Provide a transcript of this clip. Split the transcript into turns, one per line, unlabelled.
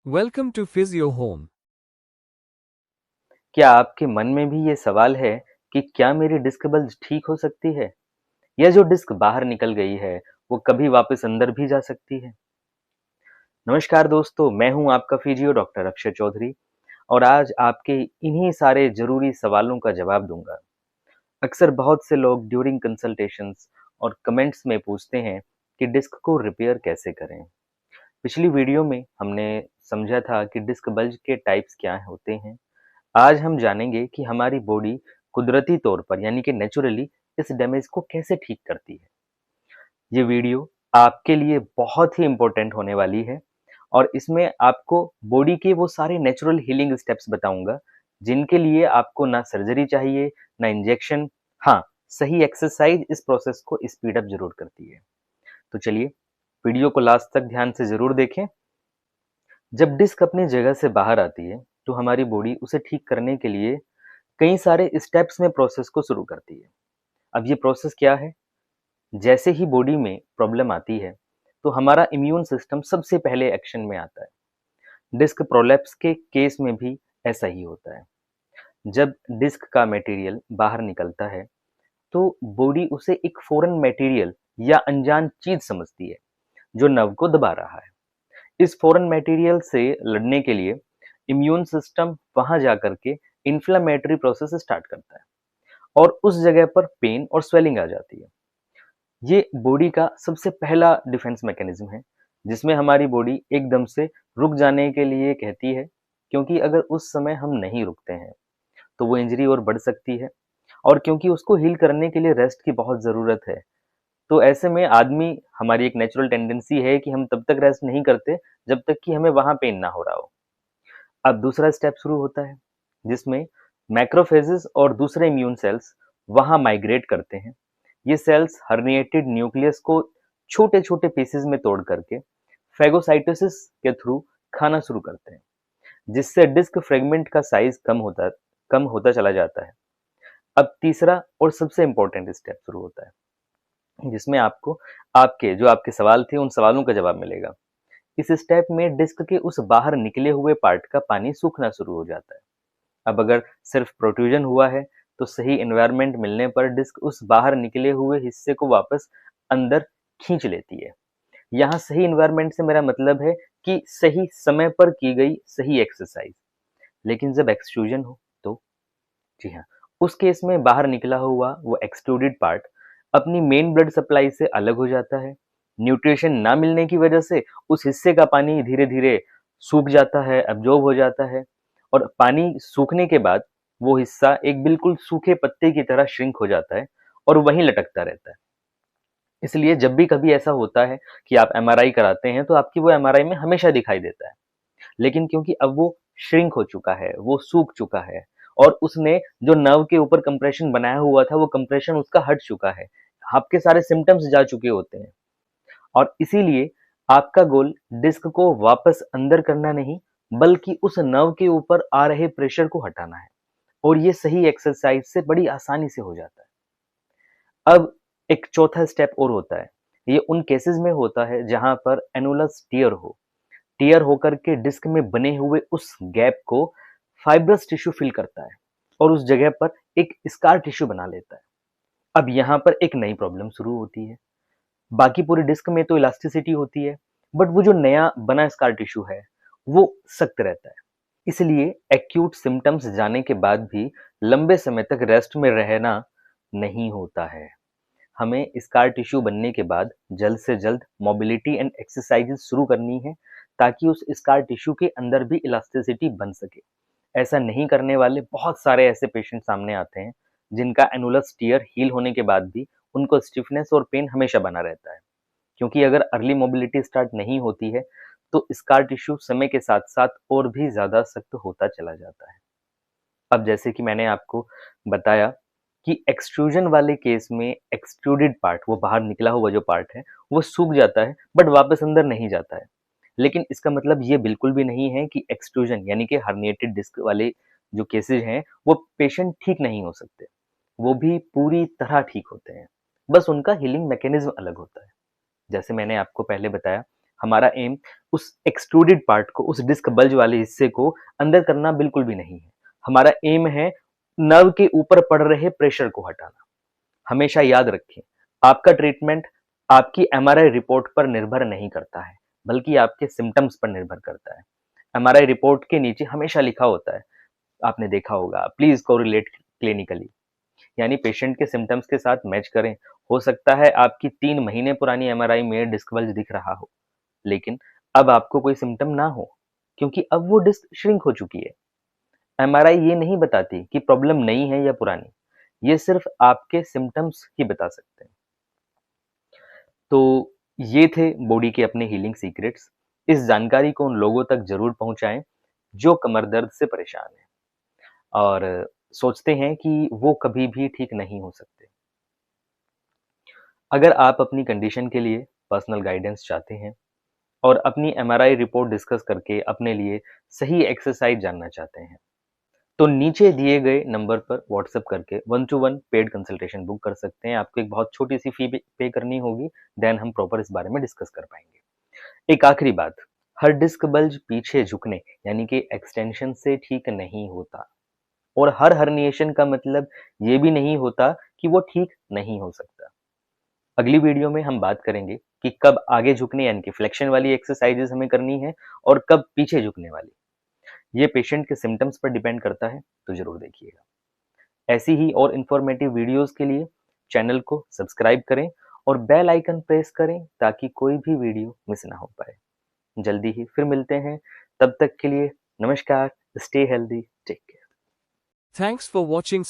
Welcome to Physio Home.
क्या आपके मन में भी ये सवाल है कि क्या मेरी डिस्क बल्ज ठीक हो सकती है या जो डिस्क बाहर निकल गई है वो कभी वापस अंदर भी जा सकती है। नमस्कार दोस्तों, मैं हूं आपका फिजियो डॉक्टर अक्षय चौधरी और आज आपके इन्हीं सारे जरूरी सवालों का जवाब दूंगा। अक्सर बहुत से लोग ड्यूरिंग कंसल्टेशंस और कमेंट्स में पूछते हैं कि डिस्क को रिपेयर कैसे करें। पिछली वीडियो में हमने समझा था कि डिस्क बल्ज के टाइप्स क्या होते हैं। आज हम जानेंगे कि हमारी बॉडी कुदरती तौर पर यानी कि नेचुरली इस डैमेज को कैसे ठीक करती है। ये वीडियो आपके लिए बहुत ही इम्पोर्टेंट होने वाली है और इसमें आपको बॉडी के वो सारे नेचुरल हीलिंग स्टेप्स बताऊंगा जिनके लिए आपको ना सर्जरी चाहिए ना इंजेक्शन। हाँ, सही एक्सरसाइज इस प्रोसेस को स्पीड अप जरूर करती है। तो चलिए वीडियो को लास्ट तक ध्यान से जरूर देखें। जब डिस्क अपनी जगह से बाहर आती है तो हमारी बॉडी उसे ठीक करने के लिए कई सारे स्टेप्स में प्रोसेस को शुरू करती है। अब ये प्रोसेस क्या है? जैसे ही बॉडी में प्रॉब्लम आती है तो हमारा इम्यून सिस्टम सबसे पहले एक्शन में आता है। डिस्क प्रोलैप्स के केस में भी ऐसा ही होता है। जब डिस्क का मटेरियल बाहर निकलता है तो बॉडी उसे एक फॉरेन मटेरियल या अनजान चीज समझती है जो नर्व को दबा रहा है। इस फॉरेन मटेरियल से लड़ने के लिए इम्यून सिस्टम वहां जाकर के इन्फ्लेमेटरी प्रोसेस स्टार्ट करता है और उस जगह पर पेन और स्वेलिंग आ जाती है। ये बॉडी का सबसे पहला डिफेंस मैकेनिज्म है जिसमें हमारी बॉडी एकदम से रुक जाने के लिए कहती है, क्योंकि अगर उस समय हम नहीं रुकते हैं तो वो इंजरी और बढ़ सकती है और क्योंकि उसको हील करने के लिए रेस्ट की बहुत ज़रूरत है। तो ऐसे में आदमी हमारी एक नेचुरल टेंडेंसी है कि हम तब तक रेस्ट नहीं करते जब तक कि हमें वहां पेन ना हो रहा हो। अब दूसरा स्टेप शुरू होता है जिसमें मैक्रोफेजेस और दूसरे इम्यून सेल्स वहां माइग्रेट करते हैं। ये सेल्स हर्निएटेड न्यूक्लियस को छोटे छोटे पीसेस में तोड़ करके फैगोसाइटोसिस के थ्रू खाना शुरू करते हैं, जिससे डिस्क फ्रेगमेंट का साइज कम होता चला जाता है। अब तीसरा और सबसे इंपॉर्टेंट स्टेप शुरू होता है जिसमें आपको आपके जो आपके सवाल थे उन सवालों का जवाब मिलेगा। इस स्टेप में डिस्क के उस बाहर निकले हुए पार्ट का पानी सूखना शुरू हो जाता है। अब अगर सिर्फ प्रोट्रूजन हुआ है तो सही एनवायरनमेंट मिलने पर डिस्क उस बाहर निकले हुए हिस्से को वापस अंदर खींच लेती है। यहाँ सही एनवायरनमेंट से मेरा मतलब है कि सही समय पर की गई सही एक्सरसाइज। लेकिन जब एक्सट्रूजन हो तो जी हाँ, उस केस में बाहर निकला हुआ वो एक्सट्रूडेड पार्ट अपनी मेन ब्लड सप्लाई से अलग हो जाता है। न्यूट्रिशन ना मिलने की वजह से उस हिस्से का पानी धीरे धीरे सूख जाता है, एब्जॉर्ब हो जाता है और पानी सूखने के बाद वो हिस्सा एक बिल्कुल सूखे पत्ते की तरह श्रिंक हो जाता है और वहीं लटकता रहता है। इसलिए जब भी कभी ऐसा होता है कि आप एमआरआई कराते हैं तो आपकी वो एमआरआई में हमेशा दिखाई देता है। लेकिन क्योंकि अब वो श्रिंक हो चुका है, वो सूख चुका है और उसने जो नर्व के ऊपर कंप्रेशन बनाया हुआ था वो कंप्रेशन उसका हट चुका है, आपके सारे सिम्टम्स जा चुके होते हैं और इसीलिए आपका गोल डिस्क को वापस अंदर करना नहीं बल्कि उस नर्व के ऊपर आ रहे प्रेशर को हटाना है और ये सही एक्सरसाइज से बड़ी आसानी से हो जाता है। अब एक चौथा स्टेप और होता है। ये उन केसेस में होता है जहां पर एनुलस टियर होकर के डिस्क में बने हुए उस गैप को फाइब्रस टिश्यू फिल करता है और उस जगह पर एक स्कार टिश्यू बना लेता है। अब यहाँ पर एक नई प्रॉब्लम शुरू होती है। बाकी पूरे डिस्क में तो इलास्टिसिटी होती है बट वो जो नया बना स्कार टिश्यू है वो सख्त रहता है। इसलिए एक्यूट सिम्टम्स जाने के बाद भी लंबे समय तक रेस्ट में रहना नहीं होता है। हमें स्कार टिश्यू बनने के बाद जल्द से जल्द मोबिलिटी एंड एक्सरसाइजेस शुरू करनी है ताकि उस स्कार टिश्यू के अंदर भी इलास्टिसिटी बन सके। ऐसा नहीं करने वाले बहुत सारे ऐसे पेशेंट सामने आते हैं जिनका एनुलस टियर हील होने के बाद भी उनको स्टिफनेस और पेन हमेशा बना रहता है, क्योंकि अगर अर्ली मोबिलिटी स्टार्ट नहीं होती है तो स्कार टिश्यू समय के साथ साथ और भी ज्यादा सख्त होता चला जाता है। अब जैसे कि मैंने आपको बताया कि एक्सट्रूजन वाले केस में एक्सट्रूडेड पार्ट, वो बाहर निकला हुआ जो पार्ट है वो सूख जाता है बट वापस अंदर नहीं जाता है। लेकिन इसका मतलब ये बिल्कुल भी नहीं है कि एक्सट्रूजन यानी कि हर्निएटेड डिस्क वाले जो केसेज हैं वो पेशेंट ठीक नहीं हो सकते। वो भी पूरी तरह ठीक होते हैं, बस उनका हीलिंग मैकेनिज्म अलग होता है। जैसे मैंने आपको पहले बताया हमारा एम उस एक्सट्रूडेड पार्ट को, उस डिस्क बल्ज वाले हिस्से को अंदर करना बिल्कुल भी नहीं है। हमारा एम है नर्व के ऊपर पड़ रहे प्रेशर को हटाना। हमेशा याद रखें, आपका ट्रीटमेंट आपकी एमआरआई रिपोर्ट पर निर्भर नहीं करता है, बल्कि आपके सिम्टम्स पर निर्भर करता है। एमआरआई रिपोर्ट के नीचे हमेशा लिखा होता है, आपने देखा होगा, प्लीज कोरिलेट क्लिनिकली, यानी पेशेंट के सिम्टम्स के साथ मैच करें। हो सकता है आपकी 3 महीने पुरानी एमआरआई में डिस्क बल्ज दिख रहा हो, लेकिन अब आपको कोई सिम्टम ना हो, क्योंकि अब वो डिस्क श्रिंक हो चुकी है। एमआरआई ये नहीं बताती कि प्रॉब्लम नई है या पुरानी, ये सिर्फ आपके सिम्टम्स ही बता सकते हैं। तो ये थे बॉडी के अपने हीलिंग सीक्रेट्स। इस जानकारी को उन लोगों तक जरूर पहुंचाएं जो कमर दर्द से परेशान हैं और सोचते हैं कि वो कभी भी ठीक नहीं हो सकते। अगर आप अपनी कंडीशन के लिए पर्सनल गाइडेंस चाहते हैं और अपनी एमआरआई रिपोर्ट डिस्कस करके अपने लिए सही एक्सरसाइज जानना चाहते हैं, तो नीचे दिए गए नंबर पर व्हाट्सएप करके 1-to-1 पेड कंसल्टेशन बुक कर सकते हैं। आपको एक बहुत छोटी सी फी पे करनी होगी, देन हम प्रॉपर इस बारे में डिस्कस कर पाएंगे। एक आखिरी बात, हर डिस्क बल्ज पीछे झुकने यानी कि एक्सटेंशन से ठीक नहीं होता, और हर हर्निएशन का मतलब ये भी नहीं होता कि वो ठीक नहीं हो सकता। अगली वीडियो में हम बात करेंगे कि कब आगे झुकने यानी कि फ्लेक्शन वाली एक्सरसाइजेस हमें करनी है और कब पीछे झुकने वाली। ये पेशेंट के सिम्टम्स पर डिपेंड करता है, तो जरूर देखिएगा। ऐसी ही और इन्फॉर्मेटिव वीडियोस के लिए चैनल को सब्सक्राइब करें और बेल आइकन प्रेस करें ताकि कोई भी वीडियो मिस ना हो पाए। जल्दी ही फिर मिलते हैं, तब तक के लिए नमस्कार, stay healthy, take care.
Thanks for watching.